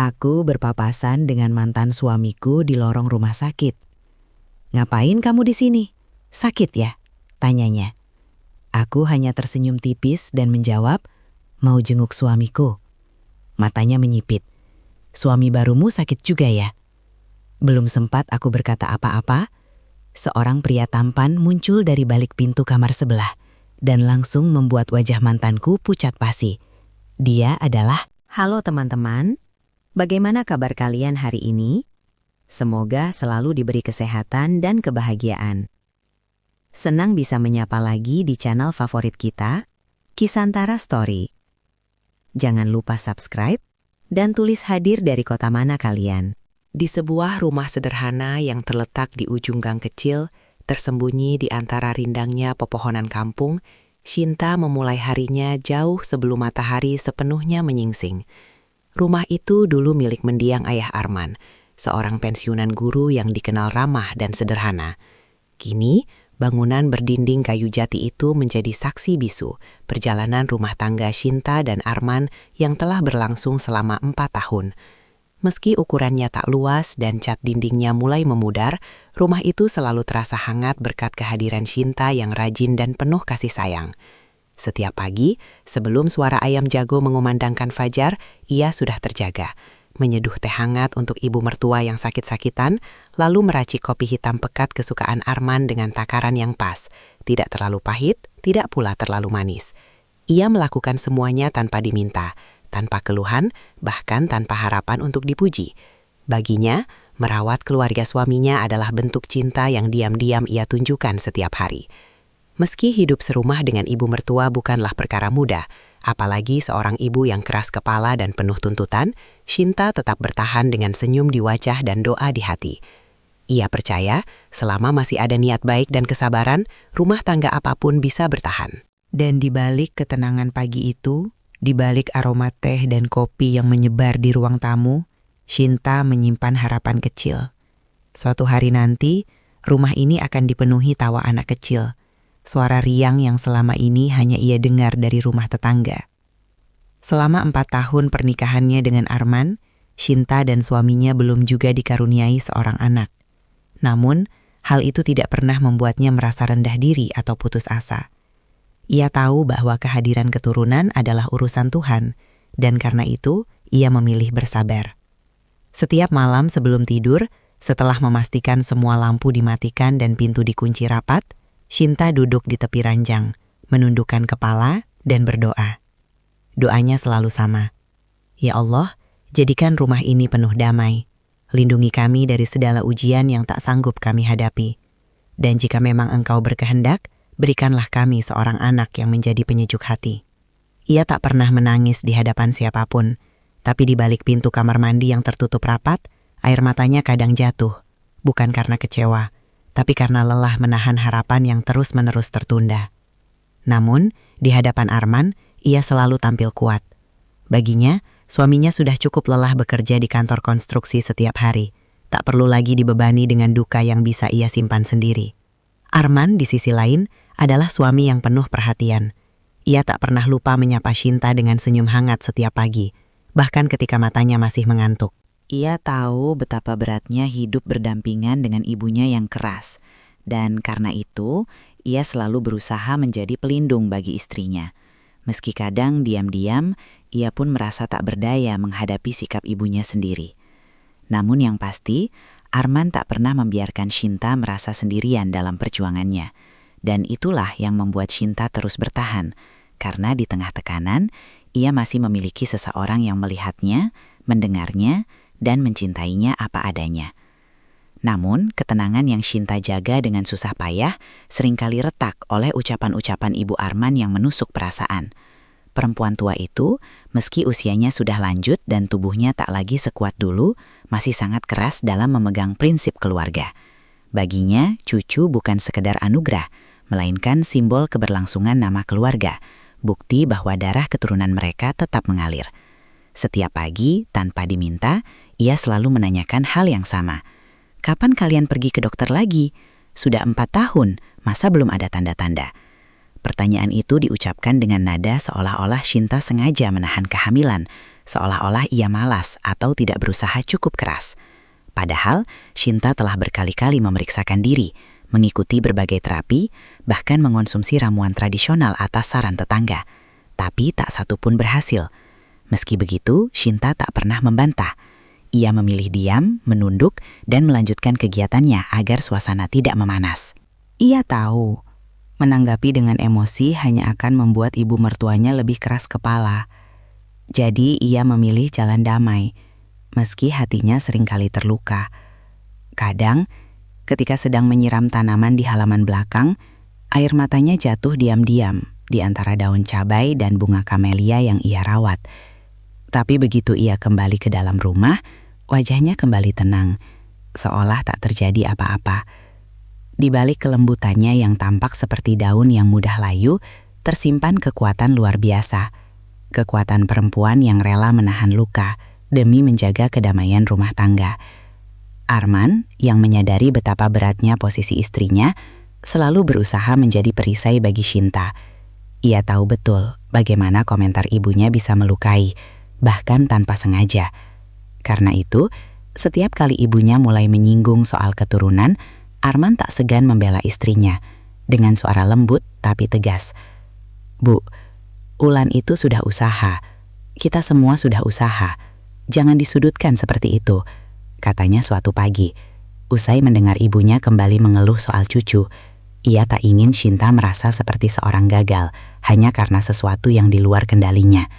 Aku berpapasan dengan mantan suamiku di lorong rumah sakit. "Ngapain kamu di sini? Sakit ya?" tanyanya. Aku hanya tersenyum tipis dan menjawab, "Mau jenguk suamiku." Matanya menyipit. "Suami barumu sakit juga ya?" Belum sempat aku berkata apa-apa, seorang pria tampan muncul dari balik pintu kamar sebelah dan langsung membuat wajah mantanku pucat pasi. Dia adalah... Halo teman-teman, bagaimana kabar kalian hari ini? Semoga selalu diberi kesehatan dan kebahagiaan. Senang bisa menyapa lagi di channel favorit kita, Kisantara Story. Jangan lupa subscribe dan tulis hadir dari kota mana kalian. Di sebuah rumah sederhana yang terletak di ujung gang kecil, tersembunyi di antara rindangnya pepohonan kampung, Shinta memulai harinya jauh sebelum matahari sepenuhnya menyingsing. Rumah itu dulu milik mendiang ayah Arman, seorang pensiunan guru yang dikenal ramah dan sederhana. Kini, bangunan berdinding kayu jati itu menjadi saksi bisu perjalanan rumah tangga Shinta dan Arman yang telah berlangsung selama 4 tahun. Meski ukurannya tak luas dan cat dindingnya mulai memudar, rumah itu selalu terasa hangat berkat kehadiran Shinta yang rajin dan penuh kasih sayang. Setiap pagi, sebelum suara ayam jago mengumandangkan fajar, ia sudah terjaga. Menyeduh teh hangat untuk ibu mertua yang sakit-sakitan, lalu meracik kopi hitam pekat kesukaan Arman dengan takaran yang pas. Tidak terlalu pahit, tidak pula terlalu manis. Ia melakukan semuanya tanpa diminta, tanpa keluhan, bahkan tanpa harapan untuk dipuji. Baginya, merawat keluarga suaminya adalah bentuk cinta yang diam-diam ia tunjukkan setiap hari. Meski hidup serumah dengan ibu mertua bukanlah perkara mudah, apalagi seorang ibu yang keras kepala dan penuh tuntutan, Shinta tetap bertahan dengan senyum di wajah dan doa di hati. Ia percaya, selama masih ada niat baik dan kesabaran, rumah tangga apapun bisa bertahan. Dan di balik ketenangan pagi itu, di balik aroma teh dan kopi yang menyebar di ruang tamu, Shinta menyimpan harapan kecil. Suatu hari nanti, rumah ini akan dipenuhi tawa anak kecil, suara riang yang selama ini hanya ia dengar dari rumah tetangga. Selama 4 tahun pernikahannya dengan Arman, Shinta dan suaminya belum juga dikaruniai seorang anak. Namun, hal itu tidak pernah membuatnya merasa rendah diri atau putus asa. Ia tahu bahwa kehadiran keturunan adalah urusan Tuhan, dan karena itu, ia memilih bersabar. Setiap malam sebelum tidur, setelah memastikan semua lampu dimatikan dan pintu dikunci rapat, Shinta duduk di tepi ranjang, menundukkan kepala dan berdoa. Doanya selalu sama. "Ya Allah, jadikan rumah ini penuh damai. Lindungi kami dari segala ujian yang tak sanggup kami hadapi. Dan jika memang Engkau berkehendak, berikanlah kami seorang anak yang menjadi penyejuk hati." Ia tak pernah menangis di hadapan siapapun, tapi di balik pintu kamar mandi yang tertutup rapat, air matanya kadang jatuh, bukan karena kecewa, tapi karena lelah menahan harapan yang terus-menerus tertunda. Namun, di hadapan Arman, ia selalu tampil kuat. Baginya, suaminya sudah cukup lelah bekerja di kantor konstruksi setiap hari, tak perlu lagi dibebani dengan duka yang bisa ia simpan sendiri. Arman, di sisi lain, adalah suami yang penuh perhatian. Ia tak pernah lupa menyapa Shinta dengan senyum hangat setiap pagi, bahkan ketika matanya masih mengantuk. Ia tahu betapa beratnya hidup berdampingan dengan ibunya yang keras, dan karena itu, ia selalu berusaha menjadi pelindung bagi istrinya. Meski kadang diam-diam, ia pun merasa tak berdaya menghadapi sikap ibunya sendiri. Namun yang pasti, Arman tak pernah membiarkan Shinta merasa sendirian dalam perjuangannya. Dan itulah yang membuat Shinta terus bertahan, karena di tengah tekanan, ia masih memiliki seseorang yang melihatnya, mendengarnya, dan mencintainya apa adanya. Namun, ketenangan yang Shinta jaga dengan susah payah seringkali retak oleh ucapan-ucapan ibu Arman yang menusuk perasaan. Perempuan tua itu, meski usianya sudah lanjut dan tubuhnya tak lagi sekuat dulu, masih sangat keras dalam memegang prinsip keluarga. Baginya, cucu bukan sekedar anugerah, melainkan simbol keberlangsungan nama keluarga, bukti bahwa darah keturunan mereka tetap mengalir. Setiap pagi, tanpa diminta, ia selalu menanyakan hal yang sama. "Kapan kalian pergi ke dokter lagi? Sudah 4 tahun, masa belum ada tanda-tanda?" Pertanyaan itu diucapkan dengan nada seolah-olah Shinta sengaja menahan kehamilan, seolah-olah ia malas atau tidak berusaha cukup keras. Padahal, Shinta telah berkali-kali memeriksakan diri, mengikuti berbagai terapi, bahkan mengonsumsi ramuan tradisional atas saran tetangga. Tapi tak satu pun berhasil. Meski begitu, Shinta tak pernah membantah. Ia memilih diam, menunduk, dan melanjutkan kegiatannya agar suasana tidak memanas. Ia tahu, menanggapi dengan emosi hanya akan membuat ibu mertuanya lebih keras kepala. Jadi ia memilih jalan damai, meski hatinya seringkali terluka. Kadang, ketika sedang menyiram tanaman di halaman belakang, air matanya jatuh diam-diam di antara daun cabai dan bunga kamelia yang ia rawat. Tapi begitu ia kembali ke dalam rumah, wajahnya kembali tenang, seolah tak terjadi apa-apa. Di balik kelembutannya yang tampak seperti daun yang mudah layu, tersimpan kekuatan luar biasa. Kekuatan perempuan yang rela menahan luka demi menjaga kedamaian rumah tangga. Arman, yang menyadari betapa beratnya posisi istrinya, selalu berusaha menjadi perisai bagi Shinta. Ia tahu betul bagaimana komentar ibunya bisa melukai, bahkan tanpa sengaja. Karena itu, setiap kali ibunya mulai menyinggung soal keturunan, Arman tak segan membela istrinya, dengan suara lembut tapi tegas. "Bu, Ulan itu sudah usaha. Kita semua sudah usaha. Jangan disudutkan seperti itu," katanya suatu pagi. Usai mendengar ibunya kembali mengeluh soal cucu, ia tak ingin Shinta merasa seperti seorang gagal, hanya karena sesuatu yang di luar kendalinya.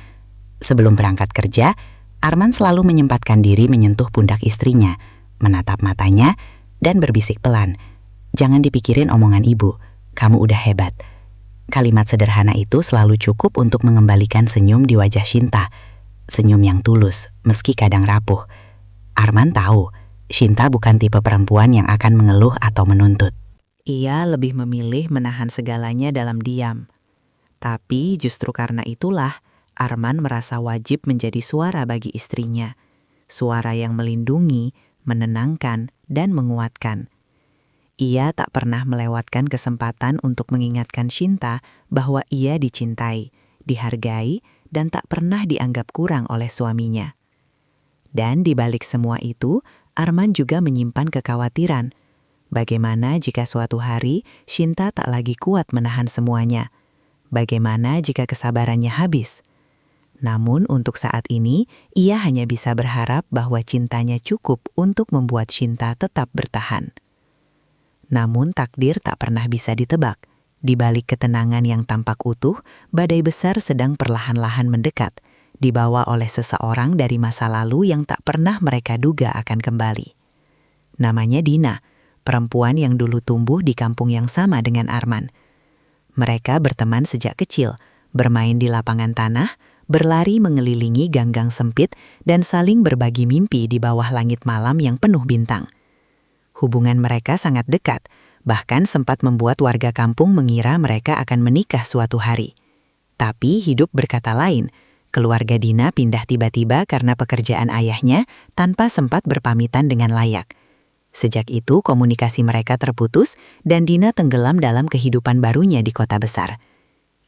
Sebelum berangkat kerja, Arman selalu menyempatkan diri menyentuh pundak istrinya, menatap matanya, dan berbisik pelan, "Jangan dipikirin omongan ibu, kamu udah hebat." Kalimat sederhana itu selalu cukup untuk mengembalikan senyum di wajah Shinta. Senyum yang tulus, meski kadang rapuh. Arman tahu, Shinta bukan tipe perempuan yang akan mengeluh atau menuntut. Ia lebih memilih menahan segalanya dalam diam. Tapi justru karena itulah, Arman merasa wajib menjadi suara bagi istrinya. Suara yang melindungi, menenangkan, dan menguatkan. Ia tak pernah melewatkan kesempatan untuk mengingatkan Shinta bahwa ia dicintai, dihargai, dan tak pernah dianggap kurang oleh suaminya. Dan di balik semua itu, Arman juga menyimpan kekhawatiran. Bagaimana jika suatu hari Shinta tak lagi kuat menahan semuanya? Bagaimana jika kesabarannya habis? Namun untuk saat ini, ia hanya bisa berharap bahwa cintanya cukup untuk membuat Shinta tetap bertahan. Namun takdir tak pernah bisa ditebak. Di balik ketenangan yang tampak utuh, badai besar sedang perlahan-lahan mendekat, dibawa oleh seseorang dari masa lalu yang tak pernah mereka duga akan kembali. Namanya Dina, perempuan yang dulu tumbuh di kampung yang sama dengan Arman. Mereka berteman sejak kecil, bermain di lapangan tanah, berlari mengelilingi gang-gang sempit, dan saling berbagi mimpi di bawah langit malam yang penuh bintang. Hubungan mereka sangat dekat, bahkan sempat membuat warga kampung mengira mereka akan menikah suatu hari. Tapi hidup berkata lain. Keluarga Dina pindah tiba-tiba karena pekerjaan ayahnya tanpa sempat berpamitan dengan layak. Sejak itu komunikasi mereka terputus dan Dina tenggelam dalam kehidupan barunya di kota besar.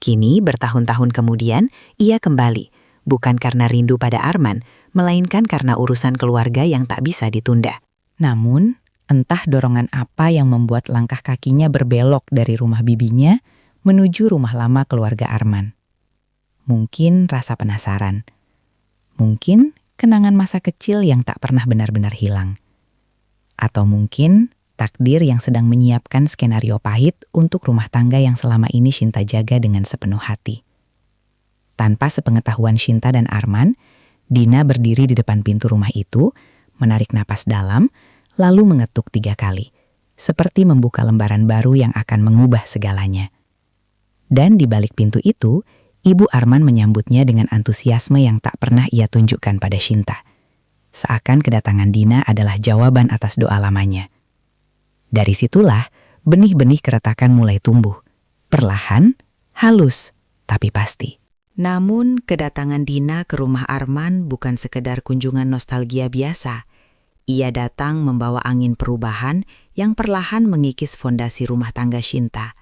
Kini bertahun-tahun kemudian ia kembali, bukan karena rindu pada Arman, melainkan karena urusan keluarga yang tak bisa ditunda. Namun, entah dorongan apa yang membuat langkah kakinya berbelok dari rumah bibinya menuju rumah lama keluarga Arman. Mungkin rasa penasaran. Mungkin kenangan masa kecil yang tak pernah benar-benar hilang. Atau mungkin takdir yang sedang menyiapkan skenario pahit untuk rumah tangga yang selama ini Shinta jaga dengan sepenuh hati. Tanpa sepengetahuan Shinta dan Arman, Dina berdiri di depan pintu rumah itu, menarik napas dalam, lalu mengetuk 3 kali, seperti membuka lembaran baru yang akan mengubah segalanya. Dan di balik pintu itu, Ibu Arman menyambutnya dengan antusiasme yang tak pernah ia tunjukkan pada Shinta. Seakan kedatangan Dina adalah jawaban atas doa lamanya. Dari situlah, benih-benih keretakan mulai tumbuh. Perlahan, halus, tapi pasti. Namun, kedatangan Dina ke rumah Arman bukan sekedar kunjungan nostalgia biasa. Ia datang membawa angin perubahan yang perlahan mengikis fondasi rumah tangga Shinta.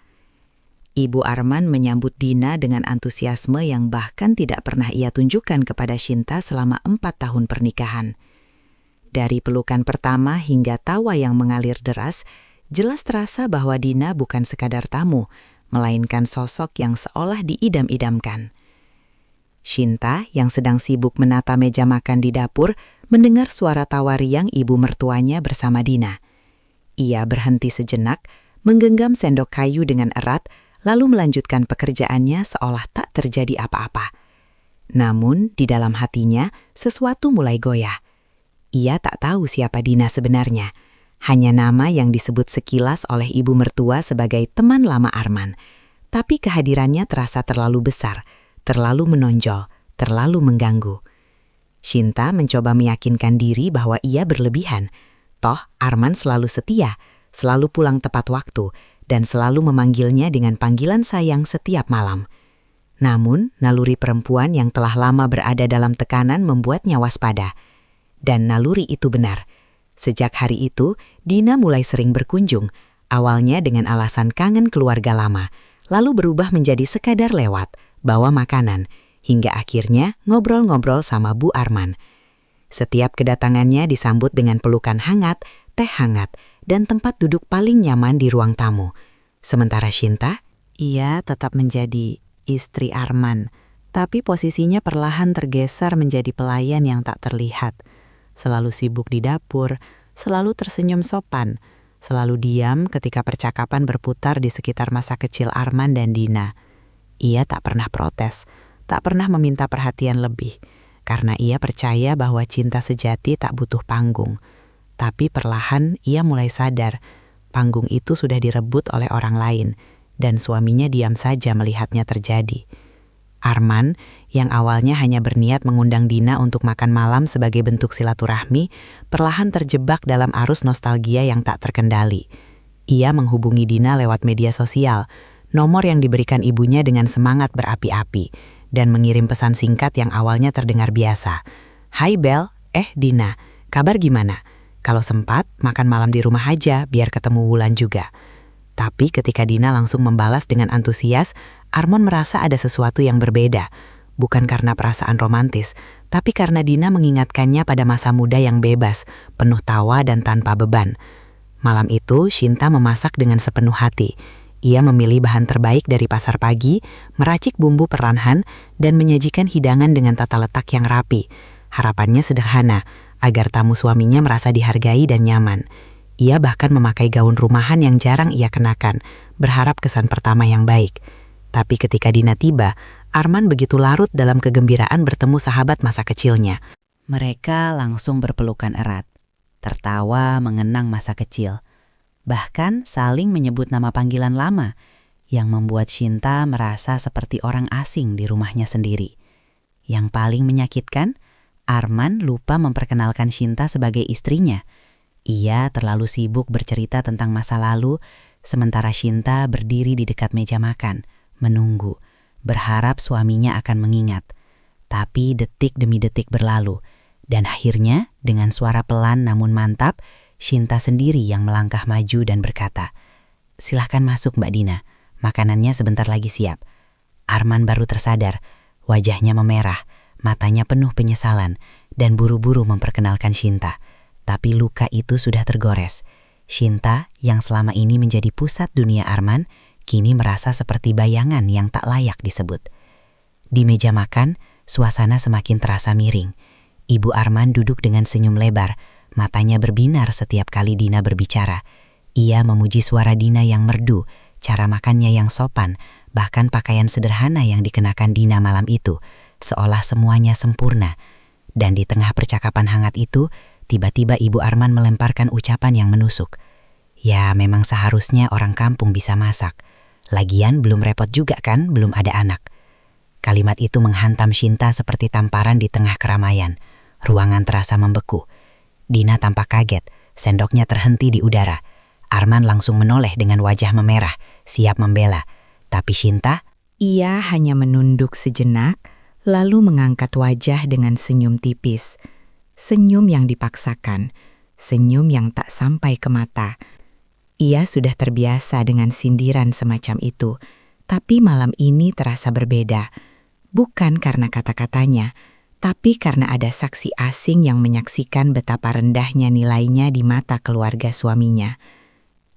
Ibu Arman menyambut Dina dengan antusiasme yang bahkan tidak pernah ia tunjukkan kepada Shinta selama 4 tahun pernikahan. Dari pelukan pertama hingga tawa yang mengalir deras, jelas terasa bahwa Dina bukan sekadar tamu, melainkan sosok yang seolah diidam-idamkan. Shinta yang sedang sibuk menata meja makan di dapur mendengar suara tawa riang ibu mertuanya bersama Dina. Ia berhenti sejenak, menggenggam sendok kayu dengan erat, lalu melanjutkan pekerjaannya seolah tak terjadi apa-apa. Namun di dalam hatinya sesuatu mulai goyah. Ia tak tahu siapa Dina sebenarnya, hanya nama yang disebut sekilas oleh ibu mertua sebagai teman lama Arman. Tapi kehadirannya terasa terlalu besar, terlalu menonjol, terlalu mengganggu. Shinta mencoba meyakinkan diri bahwa ia berlebihan. Toh Arman selalu setia, selalu pulang tepat waktu, dan selalu memanggilnya dengan panggilan sayang setiap malam. Namun, naluri perempuan yang telah lama berada dalam tekanan membuatnya waspada. Dan naluri itu benar. Sejak hari itu, Dina mulai sering berkunjung, awalnya dengan alasan kangen keluarga lama, lalu berubah menjadi sekadar lewat, bawa makanan, hingga akhirnya ngobrol-ngobrol sama Bu Arman. Setiap kedatangannya disambut dengan pelukan hangat, teh hangat, dan tempat duduk paling nyaman di ruang tamu. Sementara Shinta, ia tetap menjadi istri Arman, tapi posisinya perlahan tergeser menjadi pelayan yang tak terlihat. Selalu sibuk di dapur, selalu tersenyum sopan, selalu diam ketika percakapan berputar di sekitar masa kecil Arman dan Dina. Ia tak pernah protes, tak pernah meminta perhatian lebih, karena ia percaya bahwa cinta sejati tak butuh panggung. Tapi perlahan ia mulai sadar, panggung itu sudah direbut oleh orang lain, dan suaminya diam saja melihatnya terjadi. Arman, yang awalnya hanya berniat mengundang Dina untuk makan malam sebagai bentuk silaturahmi, perlahan terjebak dalam arus nostalgia yang tak terkendali. Ia menghubungi Dina lewat media sosial, nomor yang diberikan ibunya dengan semangat berapi-api, dan mengirim pesan singkat yang awalnya terdengar biasa. "Hai Bel, Dina, kabar gimana? Kalau sempat, makan malam di rumah aja biar ketemu Wulan juga." Tapi ketika Dina langsung membalas dengan antusias, Arman merasa ada sesuatu yang berbeda. Bukan karena perasaan romantis, tapi karena Dina mengingatkannya pada masa muda yang bebas, penuh tawa dan tanpa beban. Malam itu, Shinta memasak dengan sepenuh hati. Ia memilih bahan terbaik dari pasar pagi, meracik bumbu perlahan, dan menyajikan hidangan dengan tata letak yang rapi. Harapannya sederhana, agar tamu suaminya merasa dihargai dan nyaman. Ia bahkan memakai gaun rumahan yang jarang ia kenakan, berharap kesan pertama yang baik. Tapi ketika Dina tiba, Arman begitu larut dalam kegembiraan bertemu sahabat masa kecilnya. Mereka langsung berpelukan erat, tertawa mengenang masa kecil. Bahkan saling menyebut nama panggilan lama, yang membuat Shinta merasa seperti orang asing di rumahnya sendiri. Yang paling menyakitkan, Arman lupa memperkenalkan Shinta sebagai istrinya. Ia terlalu sibuk bercerita tentang masa lalu, sementara Shinta berdiri di dekat meja makan, menunggu, berharap suaminya akan mengingat. Tapi detik demi detik berlalu, dan akhirnya dengan suara pelan namun mantap, Shinta sendiri yang melangkah maju dan berkata, "Silahkan masuk Mbak Dina, makanannya sebentar lagi siap." Arman baru tersadar, wajahnya memerah, matanya penuh penyesalan, dan buru-buru memperkenalkan Shinta. Tapi luka itu sudah tergores. Shinta, yang selama ini menjadi pusat dunia Arman, kini merasa seperti bayangan yang tak layak disebut. Di meja makan, suasana semakin terasa miring. Ibu Arman duduk dengan senyum lebar, matanya berbinar setiap kali Dina berbicara. Ia memuji suara Dina yang merdu, cara makannya yang sopan, bahkan pakaian sederhana yang dikenakan Dina malam itu, seolah semuanya sempurna. Dan di tengah percakapan hangat itu, tiba-tiba Ibu Arman melemparkan ucapan yang menusuk. Ya, memang seharusnya orang kampung bisa masak. Lagian belum repot juga kan, belum ada anak. Kalimat itu menghantam Shinta seperti tamparan di tengah keramaian. Ruangan terasa membeku. Dina tampak kaget, sendoknya terhenti di udara. Arman langsung menoleh dengan wajah memerah, siap membela. Tapi Shinta, ia hanya menunduk sejenak, lalu mengangkat wajah dengan senyum tipis. Senyum yang dipaksakan, senyum yang tak sampai ke mata. Ia sudah terbiasa dengan sindiran semacam itu, Tapi malam ini terasa berbeda. Bukan karena kata-katanya, tapi karena ada saksi asing yang menyaksikan betapa rendahnya nilainya di mata keluarga suaminya.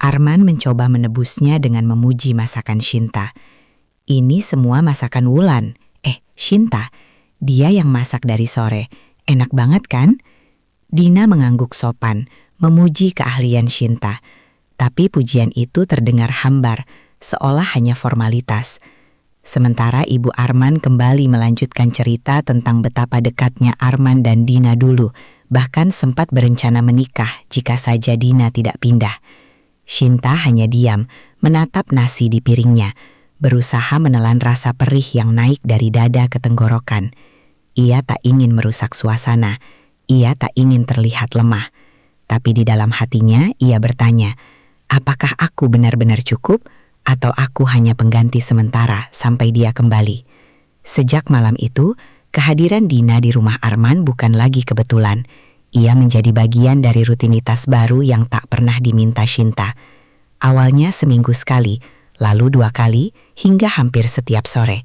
Arman mencoba menebusnya dengan memuji masakan Shinta. Ini semua masakan Wulan. Shinta, dia yang masak dari sore. Enak banget kan? Dina mengangguk sopan, memuji keahlian Shinta. Tapi pujian itu terdengar hambar, seolah hanya formalitas. Sementara Ibu Arman kembali melanjutkan cerita tentang betapa dekatnya Arman dan Dina dulu, bahkan sempat berencana menikah jika saja Dina tidak pindah. Shinta hanya diam, menatap nasi di piringnya, berusaha menelan rasa perih yang naik dari dada ke tenggorokan. Ia tak ingin merusak suasana, ia tak ingin terlihat lemah. Tapi di dalam hatinya ia bertanya, apakah aku benar-benar cukup atau aku hanya pengganti sementara sampai dia kembali? Sejak malam itu, kehadiran Dina di rumah Arman bukan lagi kebetulan. Ia menjadi bagian dari rutinitas baru yang tak pernah diminta Shinta. Awalnya seminggu sekali, lalu 2 kali, hingga hampir setiap sore.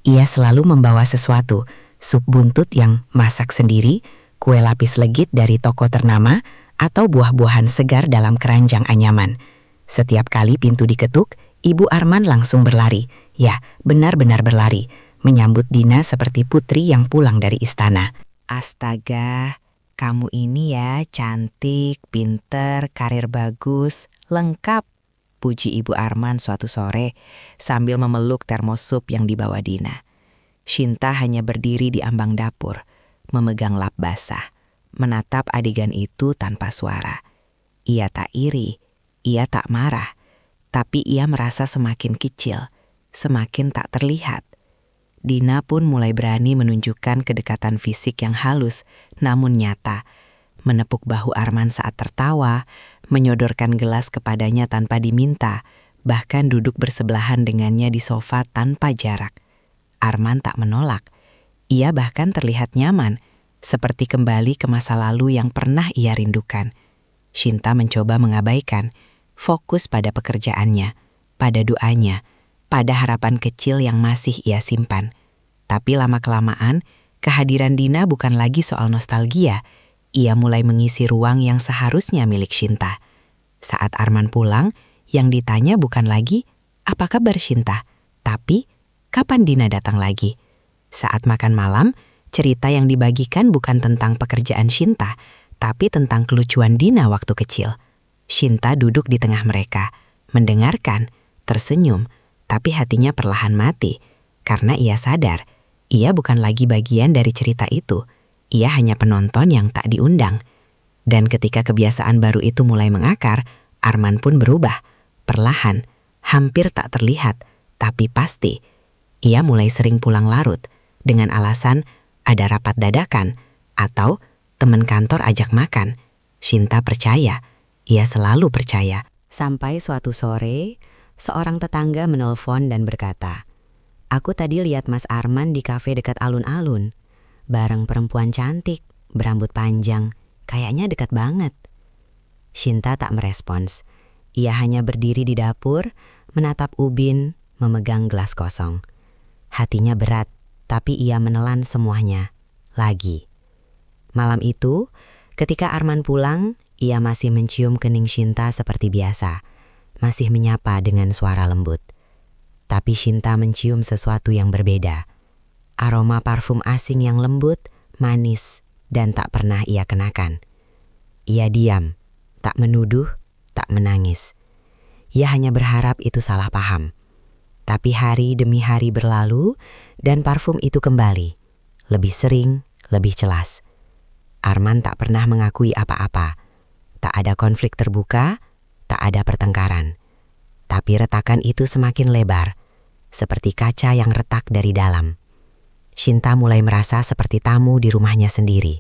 Ia selalu membawa sesuatu, sup buntut yang masak sendiri, kue lapis legit dari toko ternama, atau buah-buahan segar dalam keranjang anyaman. Setiap kali pintu diketuk, Ibu Arman langsung berlari. Ya, benar-benar berlari, menyambut Dina seperti putri yang pulang dari istana. Astaga, kamu ini ya cantik, pinter, karir bagus, lengkap, puji Ibu Arman suatu sore sambil memeluk termos sup yang dibawa Dina. Shinta hanya berdiri di ambang dapur, memegang lap basah, menatap adegan itu tanpa suara. Ia tak iri, ia tak marah, tapi ia merasa semakin kecil, semakin tak terlihat. Dina pun mulai berani menunjukkan kedekatan fisik yang halus namun nyata, menepuk bahu Arman saat tertawa, menyodorkan gelas kepadanya tanpa diminta, bahkan duduk bersebelahan dengannya di sofa tanpa jarak. Arman tak menolak, ia bahkan terlihat nyaman, seperti kembali ke masa lalu yang pernah ia rindukan. Shinta mencoba mengabaikan, fokus pada pekerjaannya, pada doanya, pada harapan kecil yang masih ia simpan. Tapi lama-kelamaan, kehadiran Dina bukan lagi soal nostalgia. Ia mulai mengisi ruang yang seharusnya milik Shinta. Saat Arman pulang, yang ditanya bukan lagi, apa kabar Shinta? Tapi, kapan Dina datang lagi? Saat makan malam, cerita yang dibagikan bukan tentang pekerjaan Shinta, tapi tentang kelucuan Dina waktu kecil. Shinta duduk di tengah mereka, mendengarkan, tersenyum, tapi hatinya perlahan mati, karena ia sadar, ia bukan lagi bagian dari cerita itu, ia hanya penonton yang tak diundang. Dan ketika kebiasaan baru itu mulai mengakar, Arman pun berubah, perlahan, hampir tak terlihat, tapi pasti. Ia mulai sering pulang larut, dengan alasan ada rapat dadakan, atau teman kantor ajak makan. Shinta percaya, ia selalu percaya. Sampai suatu sore, seorang tetangga menelpon dan berkata, aku tadi lihat Mas Arman di kafe dekat alun-alun, bareng perempuan cantik, berambut panjang, kayaknya dekat banget. Shinta tak merespons. Ia hanya berdiri di dapur, menatap ubin, memegang gelas kosong. Hatinya berat, tapi ia menelan semuanya. Lagi. Malam itu, ketika Arman pulang, ia masih mencium kening Shinta seperti biasa, masih menyapa dengan suara lembut. Tapi Shinta mencium sesuatu yang berbeda. Aroma parfum asing yang lembut, manis, dan tak pernah ia kenakan. Ia diam, tak menuduh, tak menangis. Ia hanya berharap itu salah paham. Tapi hari demi hari berlalu, dan parfum itu kembali. Lebih sering, lebih jelas. Arman tak pernah mengakui apa-apa. Tak ada konflik terbuka, tak ada pertengkaran. Tapi retakan itu semakin lebar, seperti kaca yang retak dari dalam. Shinta mulai merasa seperti tamu di rumahnya sendiri.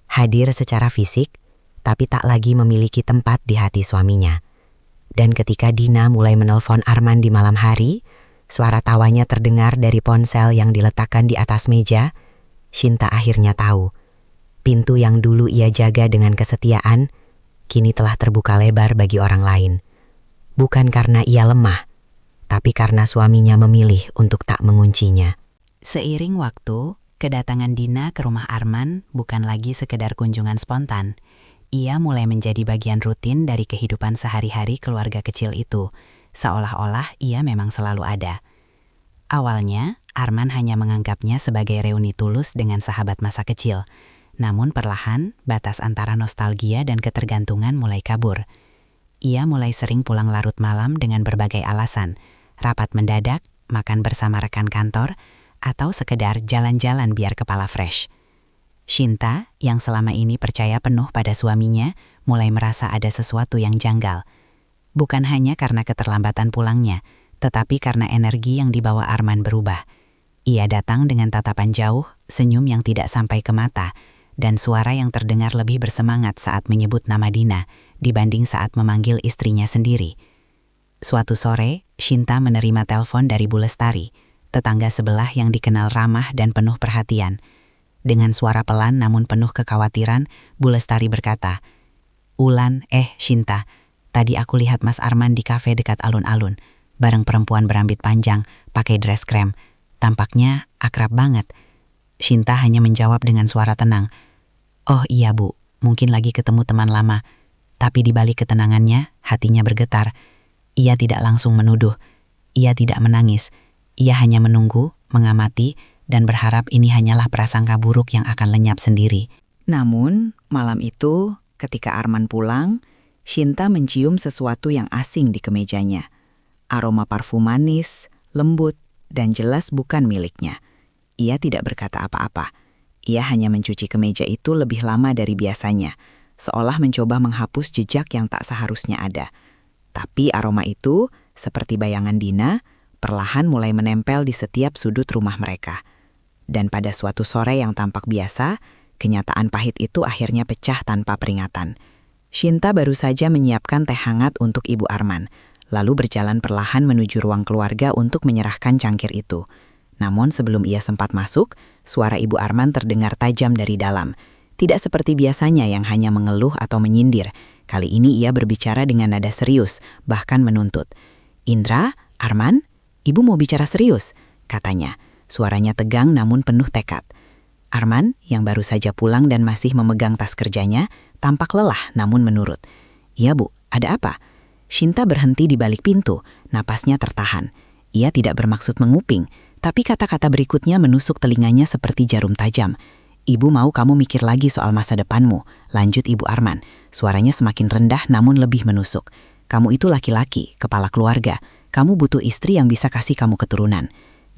Hadir secara fisik, tapi tak lagi memiliki tempat di hati suaminya. Dan ketika Dina mulai menelpon Arman di malam hari, suara tawanya terdengar dari ponsel yang diletakkan di atas meja. Shinta akhirnya tahu, pintu yang dulu ia jaga dengan kesetiaan, kini telah terbuka lebar bagi orang lain. Bukan karena ia lemah, tapi karena suaminya memilih untuk tak menguncinya. Seiring waktu, kedatangan Dina ke rumah Arman bukan lagi sekedar kunjungan spontan. Ia mulai menjadi bagian rutin dari kehidupan sehari-hari keluarga kecil itu, seolah-olah ia memang selalu ada. Awalnya, Arman hanya menganggapnya sebagai reuni tulus dengan sahabat masa kecil. Namun perlahan, batas antara nostalgia dan ketergantungan mulai kabur. Ia mulai sering pulang larut malam dengan berbagai alasan, rapat mendadak, makan bersama rekan kantor, atau sekedar jalan-jalan biar kepala fresh. Shinta, yang selama ini percaya penuh pada suaminya, mulai merasa ada sesuatu yang janggal. Bukan hanya karena keterlambatan pulangnya, tetapi karena energi yang dibawa Arman berubah. Ia datang dengan tatapan jauh, senyum yang tidak sampai ke mata, dan suara yang terdengar lebih bersemangat saat menyebut nama Dina dibanding saat memanggil istrinya sendiri. Suatu sore, Shinta menerima telepon dari Bu Lestari, tetangga sebelah yang dikenal ramah dan penuh perhatian. Dengan suara pelan namun penuh kekhawatiran, Bu Lestari berkata, "Ulan, Shinta, tadi aku lihat Mas Arman di kafe dekat alun-alun, bareng perempuan berambut panjang, pakai dress krem. Tampaknya akrab banget." Shinta hanya menjawab dengan suara tenang, "Oh iya Bu, mungkin lagi ketemu teman lama." Tapi di balik ketenangannya, hatinya bergetar. Ia tidak langsung menuduh. Ia tidak menangis. Ia hanya menunggu, mengamati, dan berharap ini hanyalah prasangka buruk yang akan lenyap sendiri. Namun, malam itu, ketika Arman pulang, Shinta mencium sesuatu yang asing di kemejanya. Aroma parfum manis, lembut, dan jelas bukan miliknya. Ia tidak berkata apa-apa. Ia hanya mencuci kemeja itu lebih lama dari biasanya, seolah mencoba menghapus jejak yang tak seharusnya ada. Tapi aroma itu, seperti bayangan Dina, perlahan mulai menempel di setiap sudut rumah mereka. Dan pada suatu sore yang tampak biasa, kenyataan pahit itu akhirnya pecah tanpa peringatan. Shinta baru saja menyiapkan teh hangat untuk Ibu Arman, lalu berjalan perlahan menuju ruang keluarga untuk menyerahkan cangkir itu. Namun sebelum ia sempat masuk, suara Ibu Arman terdengar tajam dari dalam. Tidak seperti biasanya yang hanya mengeluh atau menyindir. Kali ini ia berbicara dengan nada serius, bahkan menuntut. "Indra, Arman, Ibu mau bicara serius," katanya. Suaranya tegang namun penuh tekad. Arman, yang baru saja pulang dan masih memegang tas kerjanya, tampak lelah namun menurut. "Iya Bu, ada apa?" Shinta berhenti di balik pintu, napasnya tertahan. Ia tidak bermaksud menguping, tapi kata-kata berikutnya menusuk telinganya seperti jarum tajam. "Ibu mau kamu mikir lagi soal masa depanmu," lanjut Ibu Arman. Suaranya semakin rendah namun lebih menusuk. "Kamu itu laki-laki, kepala keluarga. Kamu butuh istri yang bisa kasih kamu keturunan."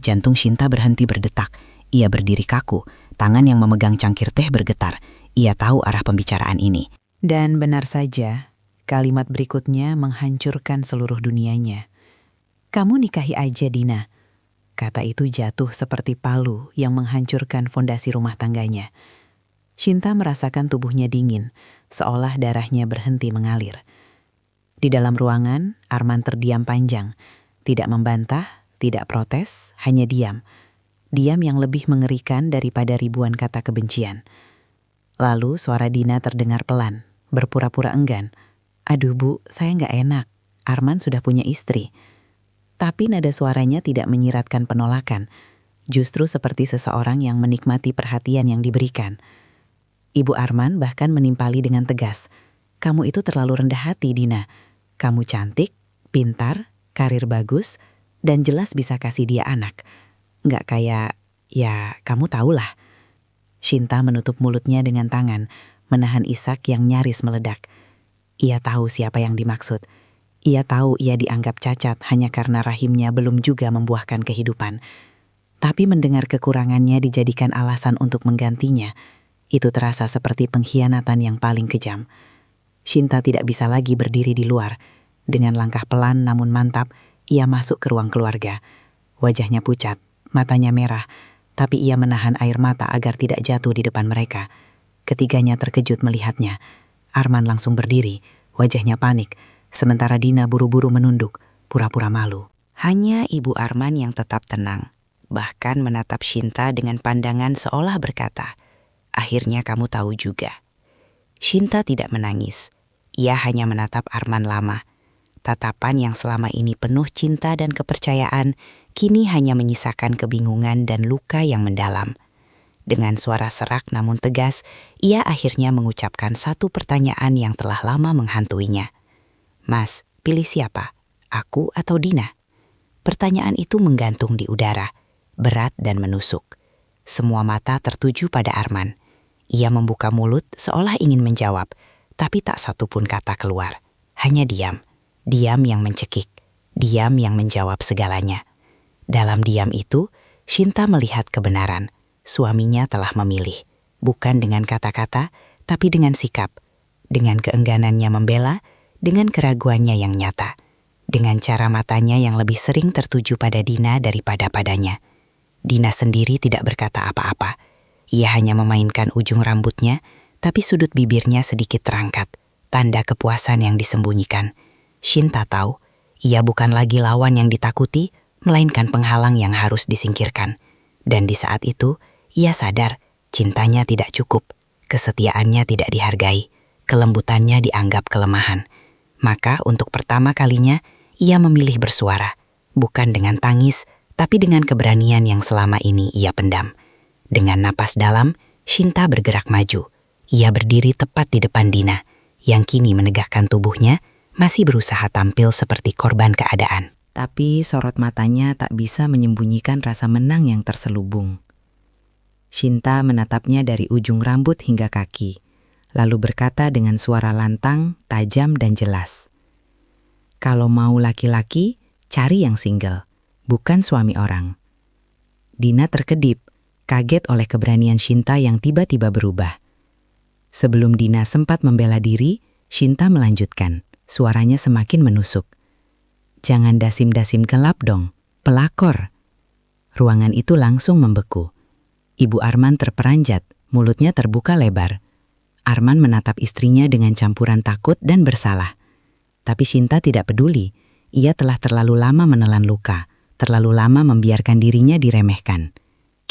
Jantung Shinta berhenti berdetak. Ia berdiri kaku, tangan yang memegang cangkir teh bergetar. Ia tahu arah pembicaraan ini. Dan benar saja, kalimat berikutnya menghancurkan seluruh dunianya. "Kamu nikahi aja Dina." Kata itu jatuh seperti palu yang menghancurkan fondasi rumah tangganya. Shinta merasakan tubuhnya dingin, seolah darahnya berhenti mengalir. Di dalam ruangan, Arman terdiam panjang. Tidak membantah, tidak protes, hanya diam. Diam yang lebih mengerikan daripada ribuan kata kebencian. Lalu suara Dina terdengar pelan, berpura-pura enggan. "Aduh Bu, saya nggak enak. Arman sudah punya istri." Tapi nada suaranya tidak menyiratkan penolakan, justru seperti seseorang yang menikmati perhatian yang diberikan. Ibu Arman bahkan menimpali dengan tegas, "Kamu itu terlalu rendah hati, Dina. Kamu cantik, pintar, karir bagus, dan jelas bisa kasih dia anak. Nggak kayak, ya kamu tahulah." Shinta menutup mulutnya dengan tangan, menahan isak yang nyaris meledak. Ia tahu siapa yang dimaksud. Ia tahu ia dianggap cacat hanya karena rahimnya belum juga membuahkan kehidupan. Tapi mendengar kekurangannya dijadikan alasan untuk menggantinya, itu terasa seperti pengkhianatan yang paling kejam. Shinta tidak bisa lagi berdiri di luar. Dengan langkah pelan namun mantap, ia masuk ke ruang keluarga. Wajahnya pucat, matanya merah, tapi ia menahan air mata agar tidak jatuh di depan mereka. Ketiganya terkejut melihatnya. Arman langsung berdiri, wajahnya panik, sementara Dina buru-buru menunduk, pura-pura malu. Hanya Ibu Arman yang tetap tenang, bahkan menatap Shinta dengan pandangan seolah berkata, "Akhirnya kamu tahu juga." Shinta tidak menangis, ia hanya menatap Arman lama. Tatapan yang selama ini penuh cinta dan kepercayaan, kini hanya menyisakan kebingungan dan luka yang mendalam. Dengan suara serak namun tegas, ia akhirnya mengucapkan satu pertanyaan yang telah lama menghantuinya. "Mas, pilih siapa? Aku atau Dina?" Pertanyaan itu menggantung di udara, berat dan menusuk. Semua mata tertuju pada Arman. Ia membuka mulut seolah ingin menjawab, tapi tak satu pun kata keluar. Hanya diam. Diam yang mencekik. Diam yang menjawab segalanya. Dalam diam itu, Shinta melihat kebenaran. Suaminya telah memilih. Bukan dengan kata-kata, tapi dengan sikap. Dengan keengganannya membela, dengan keraguannya yang nyata. Dengan cara matanya yang lebih sering tertuju pada Dina daripada padanya. Dina sendiri tidak berkata apa-apa. Ia hanya memainkan ujung rambutnya, tapi sudut bibirnya sedikit terangkat, tanda kepuasan yang disembunyikan. Shinta tahu, ia bukan lagi lawan yang ditakuti, melainkan penghalang yang harus disingkirkan. Dan di saat itu, ia sadar cintanya tidak cukup, kesetiaannya tidak dihargai, kelembutannya dianggap kelemahan. Maka untuk pertama kalinya, ia memilih bersuara, bukan dengan tangis, tapi dengan keberanian yang selama ini ia pendam. Dengan napas dalam, Shinta bergerak maju. Ia berdiri tepat di depan Dina, yang kini menegakkan tubuhnya, masih berusaha tampil seperti korban keadaan. Tapi sorot matanya tak bisa menyembunyikan rasa menang yang terselubung. Shinta menatapnya dari ujung rambut hingga kaki, lalu berkata dengan suara lantang, tajam dan jelas. "Kalau mau laki-laki, cari yang single, bukan suami orang." Dina terkedip, kaget oleh keberanian Shinta yang tiba-tiba berubah. Sebelum Dina sempat membela diri, Shinta melanjutkan, suaranya semakin menusuk. "Jangan dasim-dasim gelap dong, pelakor." Ruangan itu langsung membeku. Ibu Arman terperanjat, mulutnya terbuka lebar. Arman menatap istrinya dengan campuran takut dan bersalah. Tapi Shinta tidak peduli, ia telah terlalu lama menelan luka, terlalu lama membiarkan dirinya diremehkan.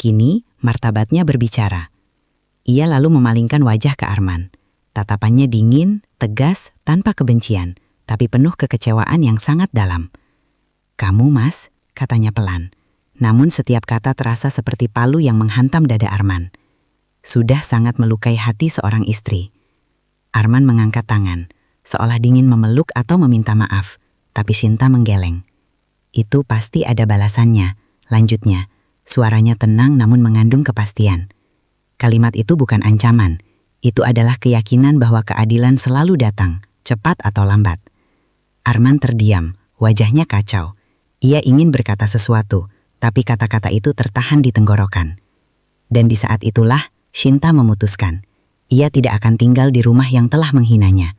Kini, martabatnya berbicara. Ia lalu memalingkan wajah ke Arman. Tatapannya dingin, tegas, tanpa kebencian, tapi penuh kekecewaan yang sangat dalam. "Kamu, Mas," katanya pelan. Namun setiap kata terasa seperti palu yang menghantam dada Arman. Sudah sangat melukai hati seorang istri. Arman mengangkat tangan, seolah dingin memeluk atau meminta maaf, tapi Shinta menggeleng. "Itu pasti ada balasannya," lanjutnya. Suaranya tenang namun mengandung kepastian. Kalimat itu bukan ancaman, itu adalah keyakinan bahwa keadilan selalu datang, cepat atau lambat. Arman terdiam, wajahnya kacau. Ia ingin berkata sesuatu, tapi kata-kata itu tertahan di tenggorokan. Dan di saat itulah, Shinta memutuskan. Ia tidak akan tinggal di rumah yang telah menghinanya.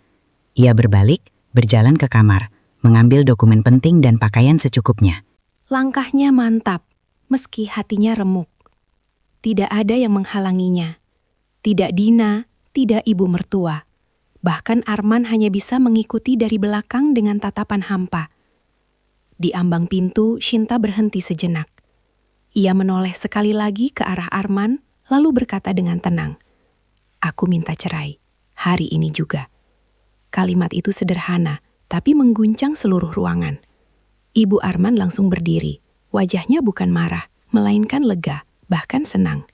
Ia berbalik, berjalan ke kamar, mengambil dokumen penting dan pakaian secukupnya. Langkahnya mantap, meski hatinya remuk. Tidak ada yang menghalanginya. Tidak Dina, tidak ibu mertua. Bahkan Arman hanya bisa mengikuti dari belakang dengan tatapan hampa. Di ambang pintu, Shinta berhenti sejenak. Ia menoleh sekali lagi ke arah Arman, lalu berkata dengan tenang, "Aku minta cerai, hari ini juga." Kalimat itu sederhana, tapi mengguncang seluruh ruangan. Ibu Arman langsung berdiri. Wajahnya bukan marah, melainkan lega, bahkan senang.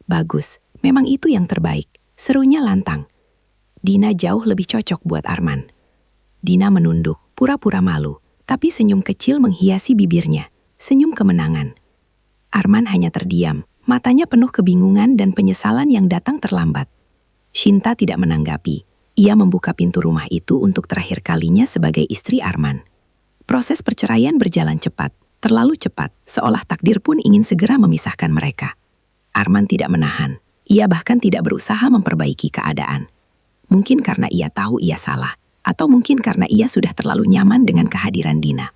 "Bagus, memang itu yang terbaik," serunya lantang. Dina jauh lebih cocok buat Arman. Dina menunduk, pura-pura malu, tapi senyum kecil menghiasi bibirnya, senyum kemenangan. Arman hanya terdiam, matanya penuh kebingungan dan penyesalan yang datang terlambat. Shinta tidak menanggapi. Ia membuka pintu rumah itu untuk terakhir kalinya sebagai istri Arman. Proses perceraian berjalan cepat. Terlalu cepat, seolah takdir pun ingin segera memisahkan mereka. Arman tidak menahan. Ia bahkan tidak berusaha memperbaiki keadaan. Mungkin karena ia tahu ia salah, atau mungkin karena ia sudah terlalu nyaman dengan kehadiran Dina.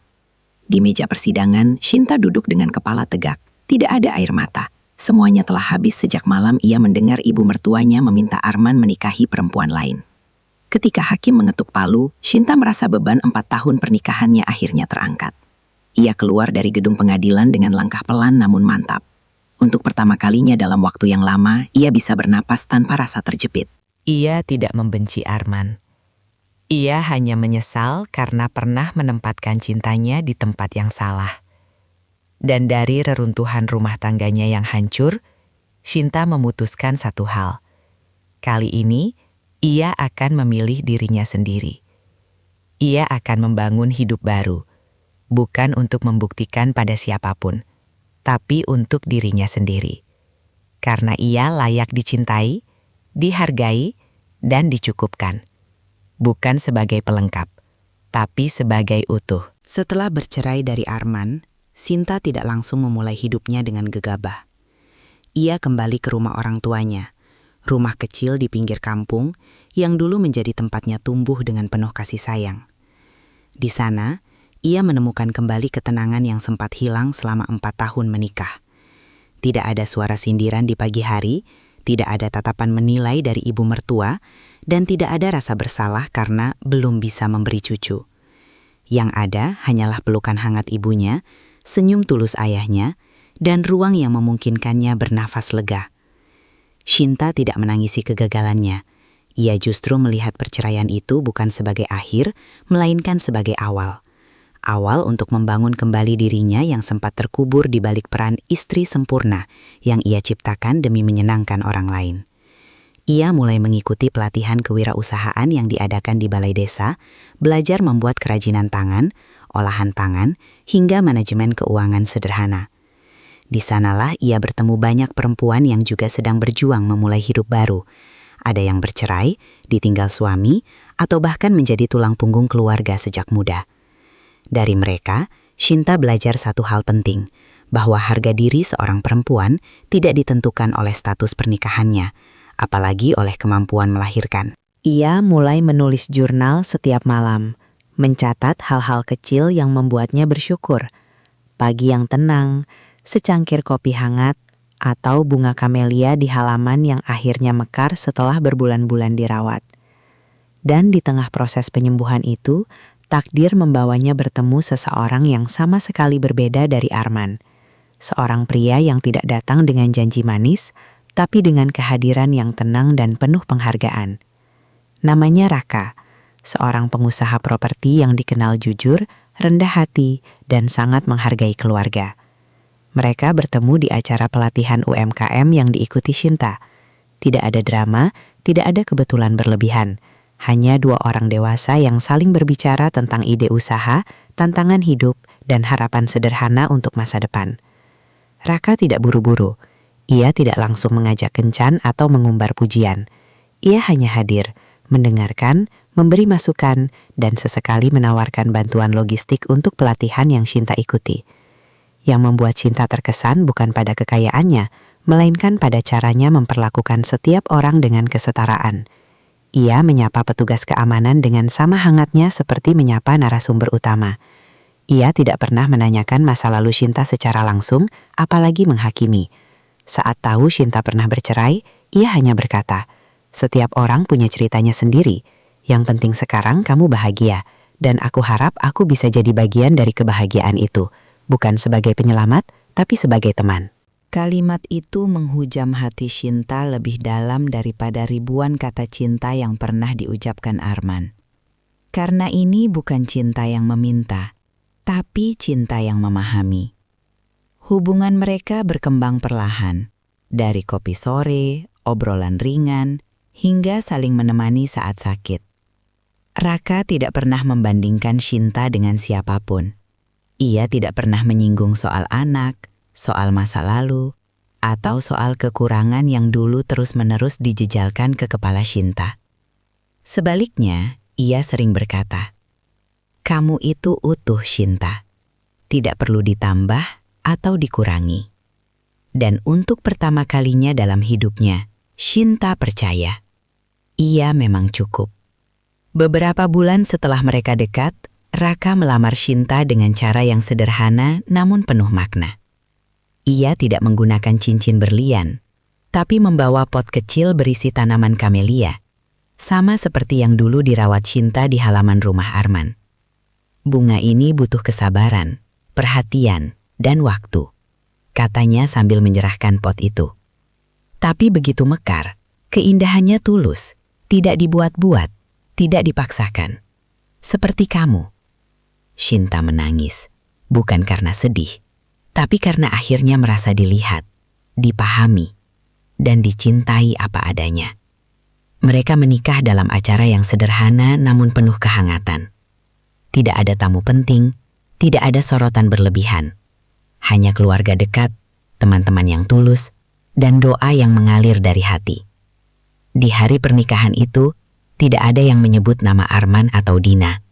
Di meja persidangan, Shinta duduk dengan kepala tegak. Tidak ada air mata. Semuanya telah habis sejak malam ia mendengar ibu mertuanya meminta Arman menikahi perempuan lain. Ketika hakim mengetuk palu, Shinta merasa beban 4 tahun pernikahannya akhirnya terangkat. Ia keluar dari gedung pengadilan dengan langkah pelan namun mantap. Untuk pertama kalinya dalam waktu yang lama, ia bisa bernapas tanpa rasa terjepit. Ia tidak membenci Arman. Ia hanya menyesal karena pernah menempatkan cintanya di tempat yang salah. Dan dari reruntuhan rumah tangganya yang hancur, Shinta memutuskan satu hal. Kali ini, ia akan memilih dirinya sendiri. Ia akan membangun hidup baru, bukan untuk membuktikan pada siapapun, tapi untuk dirinya sendiri. Karena ia layak dicintai, dihargai, dan dicukupkan. Bukan sebagai pelengkap, tapi sebagai utuh. Setelah bercerai dari Arman, Shinta tidak langsung memulai hidupnya dengan gegabah. Ia kembali ke rumah orang tuanya, rumah kecil di pinggir kampung yang dulu menjadi tempatnya tumbuh dengan penuh kasih sayang. Di sana, ia menemukan kembali ketenangan yang sempat hilang selama 4 tahun menikah. Tidak ada suara sindiran di pagi hari, tidak ada tatapan menilai dari ibu mertua, dan tidak ada rasa bersalah karena belum bisa memberi cucu. Yang ada hanyalah pelukan hangat ibunya, senyum tulus ayahnya, dan ruang yang memungkinkannya bernafas lega. Shinta tidak menangisi kegagalannya. Ia justru melihat perceraian itu bukan sebagai akhir, melainkan sebagai awal. Awal untuk membangun kembali dirinya yang sempat terkubur di balik peran istri sempurna yang ia ciptakan demi menyenangkan orang lain. Ia mulai mengikuti pelatihan kewirausahaan yang diadakan di balai desa, belajar membuat kerajinan tangan, olahan tangan, hingga manajemen keuangan sederhana. Di sanalah ia bertemu banyak perempuan yang juga sedang berjuang memulai hidup baru. Ada yang bercerai, ditinggal suami, atau bahkan menjadi tulang punggung keluarga sejak muda. Dari mereka, Shinta belajar satu hal penting, bahwa harga diri seorang perempuan tidak ditentukan oleh status pernikahannya, apalagi oleh kemampuan melahirkan. Ia mulai menulis jurnal setiap malam, mencatat hal-hal kecil yang membuatnya bersyukur. Pagi yang tenang, secangkir kopi hangat, atau bunga kamelia di halaman yang akhirnya mekar setelah berbulan-bulan dirawat. Dan di tengah proses penyembuhan itu, takdir membawanya bertemu seseorang yang sama sekali berbeda dari Arman. Seorang pria yang tidak datang dengan janji manis, tapi dengan kehadiran yang tenang dan penuh penghargaan. Namanya Raka, seorang pengusaha properti yang dikenal jujur, rendah hati, dan sangat menghargai keluarga. Mereka bertemu di acara pelatihan UMKM yang diikuti Shinta. Tidak ada drama, tidak ada kebetulan berlebihan. Hanya 2 orang dewasa yang saling berbicara tentang ide usaha, tantangan hidup, dan harapan sederhana untuk masa depan. Raka tidak buru-buru. Ia tidak langsung mengajak kencan atau mengumbar pujian. Ia hanya hadir, mendengarkan, memberi masukan, dan sesekali menawarkan bantuan logistik untuk pelatihan yang Shinta ikuti. Yang membuat Shinta terkesan bukan pada kekayaannya, melainkan pada caranya memperlakukan setiap orang dengan kesetaraan. Ia menyapa petugas keamanan dengan sama hangatnya seperti menyapa narasumber utama. Ia tidak pernah menanyakan masa lalu Shinta secara langsung, apalagi menghakimi. Saat tahu Shinta pernah bercerai, ia hanya berkata, "Setiap orang punya ceritanya sendiri. Yang penting sekarang kamu bahagia, dan aku harap aku bisa jadi bagian dari kebahagiaan itu. Bukan sebagai penyelamat, tapi sebagai teman." Kalimat itu menghujam hati Shinta lebih dalam daripada ribuan kata cinta yang pernah diucapkan Arman. Karena ini bukan cinta yang meminta, tapi cinta yang memahami. Hubungan mereka berkembang perlahan, dari kopi sore, obrolan ringan, hingga saling menemani saat sakit. Raka tidak pernah membandingkan Shinta dengan siapapun. Ia tidak pernah menyinggung soal anak, soal masa lalu, atau soal kekurangan yang dulu terus-menerus dijejalkan ke kepala Shinta. Sebaliknya, ia sering berkata, "Kamu itu utuh, Shinta. Tidak perlu ditambah atau dikurangi." Dan untuk pertama kalinya dalam hidupnya, Shinta percaya. Ia memang cukup. Beberapa bulan setelah mereka dekat, Raka melamar Shinta dengan cara yang sederhana namun penuh makna. Ia tidak menggunakan cincin berlian, tapi membawa pot kecil berisi tanaman kamelia, sama seperti yang dulu dirawat Shinta di halaman rumah Arman. Bunga ini butuh kesabaran, perhatian, dan waktu, katanya sambil menyerahkan pot itu. Tapi begitu mekar, keindahannya tulus, tidak dibuat-buat, Tidak dipaksakan. Seperti kamu. Shinta menangis, bukan karena sedih, tapi karena akhirnya merasa dilihat, dipahami, dan dicintai apa adanya. Mereka menikah dalam acara yang sederhana namun penuh kehangatan. Tidak ada tamu penting, tidak ada sorotan berlebihan. Hanya keluarga dekat, teman-teman yang tulus, dan doa yang mengalir dari hati. Di hari pernikahan itu, tidak ada yang menyebut nama Arman atau Dina.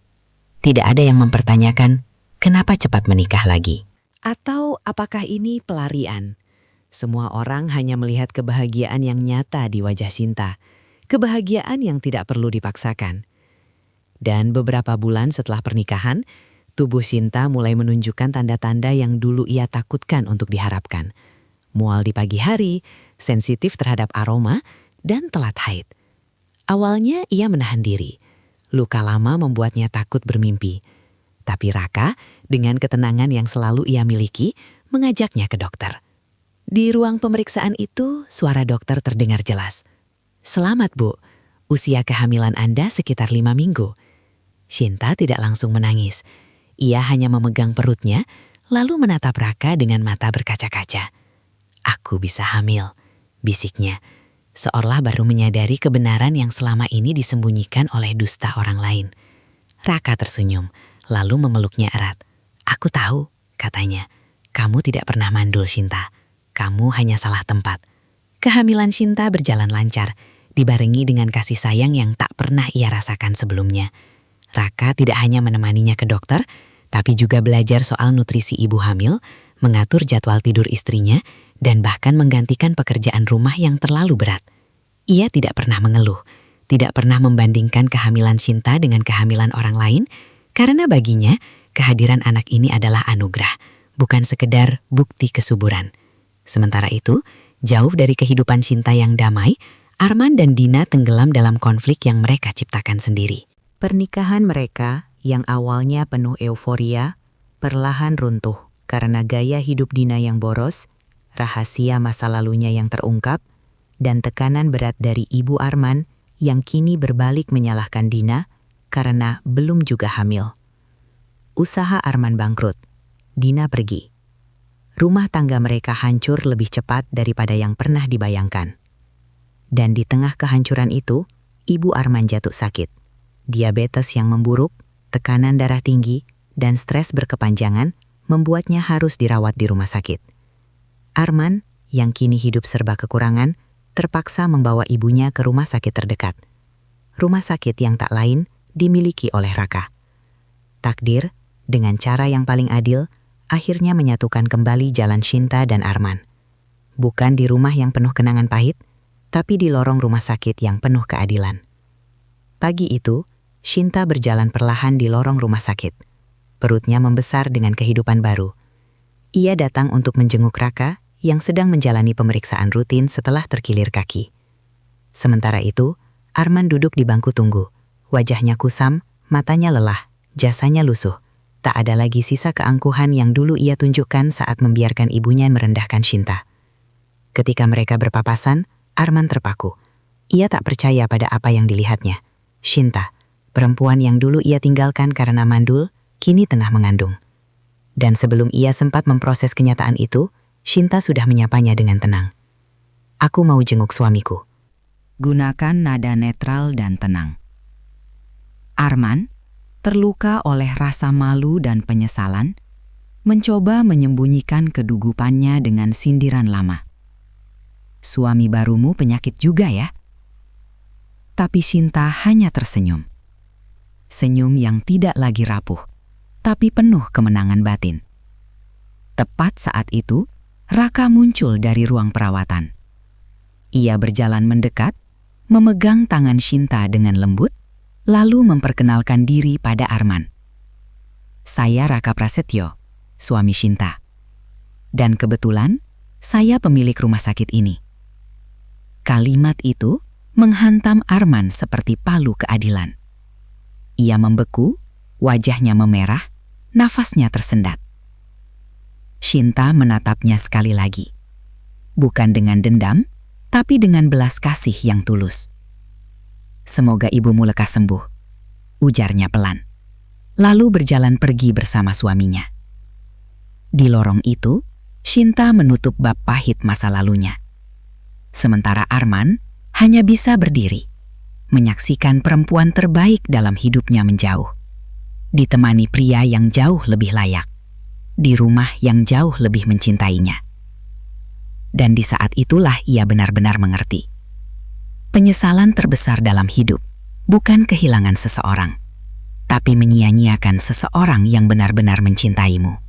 Tidak ada yang mempertanyakan kenapa cepat menikah lagi. Atau apakah ini pelarian? Semua orang hanya melihat kebahagiaan yang nyata di wajah Shinta. Kebahagiaan yang tidak perlu dipaksakan. Dan beberapa bulan setelah pernikahan, tubuh Shinta mulai menunjukkan tanda-tanda yang dulu ia takutkan untuk diharapkan. Mual di pagi hari, sensitif terhadap aroma, dan telat haid. Awalnya ia menahan diri. Luka lama membuatnya takut bermimpi. Tapi Raka, dengan ketenangan yang selalu ia miliki, mengajaknya ke dokter. Di ruang pemeriksaan itu, suara dokter terdengar jelas. "Selamat, Bu. Usia kehamilan Anda sekitar 5 minggu. Shinta tidak langsung menangis. Ia hanya memegang perutnya, lalu menatap Raka dengan mata berkaca-kaca. "Aku bisa hamil," bisiknya, seolah baru menyadari kebenaran yang selama ini disembunyikan oleh dusta orang lain. Raka tersenyum, lalu memeluknya erat. "Aku tahu," katanya. "Kamu tidak pernah mandul, Shinta. Kamu hanya salah tempat." Kehamilan Shinta berjalan lancar, dibarengi dengan kasih sayang yang tak pernah ia rasakan sebelumnya. Raka tidak hanya menemaninya ke dokter, tapi juga belajar soal nutrisi ibu hamil, mengatur jadwal tidur istrinya, dan bahkan menggantikan pekerjaan rumah yang terlalu berat. Ia tidak pernah mengeluh, tidak pernah membandingkan kehamilan Shinta dengan kehamilan orang lain, karena baginya kehadiran anak ini adalah anugerah, bukan sekedar bukti kesuburan. Sementara itu, jauh dari kehidupan Shinta yang damai, Arman dan Dina tenggelam dalam konflik yang mereka ciptakan sendiri. Pernikahan mereka yang awalnya penuh euforia, perlahan runtuh karena gaya hidup Dina yang boros, rahasia masa lalunya yang terungkap, dan tekanan berat dari ibu Arman yang kini berbalik menyalahkan Dina karena belum juga hamil. Usaha Arman bangkrut, Dina pergi. Rumah tangga mereka hancur lebih cepat daripada yang pernah dibayangkan. Dan di tengah kehancuran itu, ibu Arman jatuh sakit. Diabetes yang memburuk, tekanan darah tinggi, dan stres berkepanjangan membuatnya harus dirawat di rumah sakit. Arman, yang kini hidup serba kekurangan, terpaksa membawa ibunya ke rumah sakit terdekat. Rumah sakit yang tak lain dimiliki oleh Raka. Takdir, dengan cara yang paling adil, akhirnya menyatukan kembali jalan Shinta dan Arman. Bukan di rumah yang penuh kenangan pahit, tapi di lorong rumah sakit yang penuh keadilan. Pagi itu, Shinta berjalan perlahan di lorong rumah sakit. Perutnya membesar dengan kehidupan baru. Ia datang untuk menjenguk Raka yang sedang menjalani pemeriksaan rutin setelah terkilir kaki. Sementara itu, Arman duduk di bangku tunggu. Wajahnya kusam, matanya lelah, jasanya lusuh. Tak ada lagi sisa keangkuhan yang dulu ia tunjukkan saat membiarkan ibunya merendahkan Shinta. Ketika mereka berpapasan, Arman terpaku. Ia tak percaya pada apa yang dilihatnya. Shinta, perempuan yang dulu ia tinggalkan karena mandul, kini tengah mengandung. Dan sebelum ia sempat memproses kenyataan itu, Shinta sudah menyapanya dengan tenang. "Aku mau jenguk suamiku." Gunakan nada netral dan tenang. Arman, terluka oleh rasa malu dan penyesalan, mencoba menyembunyikan kedugupannya dengan sindiran lama. "Suami barumu penyakit juga ya?" Tapi Shinta hanya tersenyum. Senyum yang tidak lagi rapuh, tapi penuh kemenangan batin. Tepat saat itu, Raka muncul dari ruang perawatan. Ia berjalan mendekat, memegang tangan Shinta dengan lembut, lalu memperkenalkan diri pada Arman. "Saya Raka Prasetyo, suami Shinta. Dan kebetulan, saya pemilik rumah sakit ini." Kalimat itu menghantam Arman seperti palu keadilan. Ia membeku, wajahnya memerah, nafasnya tersendat. Shinta menatapnya sekali lagi. Bukan dengan dendam, tapi dengan belas kasih yang tulus. "Semoga ibumu lekas sembuh," ujarnya pelan. Lalu berjalan pergi bersama suaminya. Di lorong itu, Shinta menutup bab pahit masa lalunya. Sementara Arman hanya bisa berdiri, menyaksikan perempuan terbaik dalam hidupnya menjauh. Ditemani pria yang jauh lebih layak, di rumah yang jauh lebih mencintainya. Dan di saat itulah ia benar-benar mengerti. Penyesalan terbesar dalam hidup bukan kehilangan seseorang, tapi menyia-nyiakan seseorang yang benar-benar mencintaimu.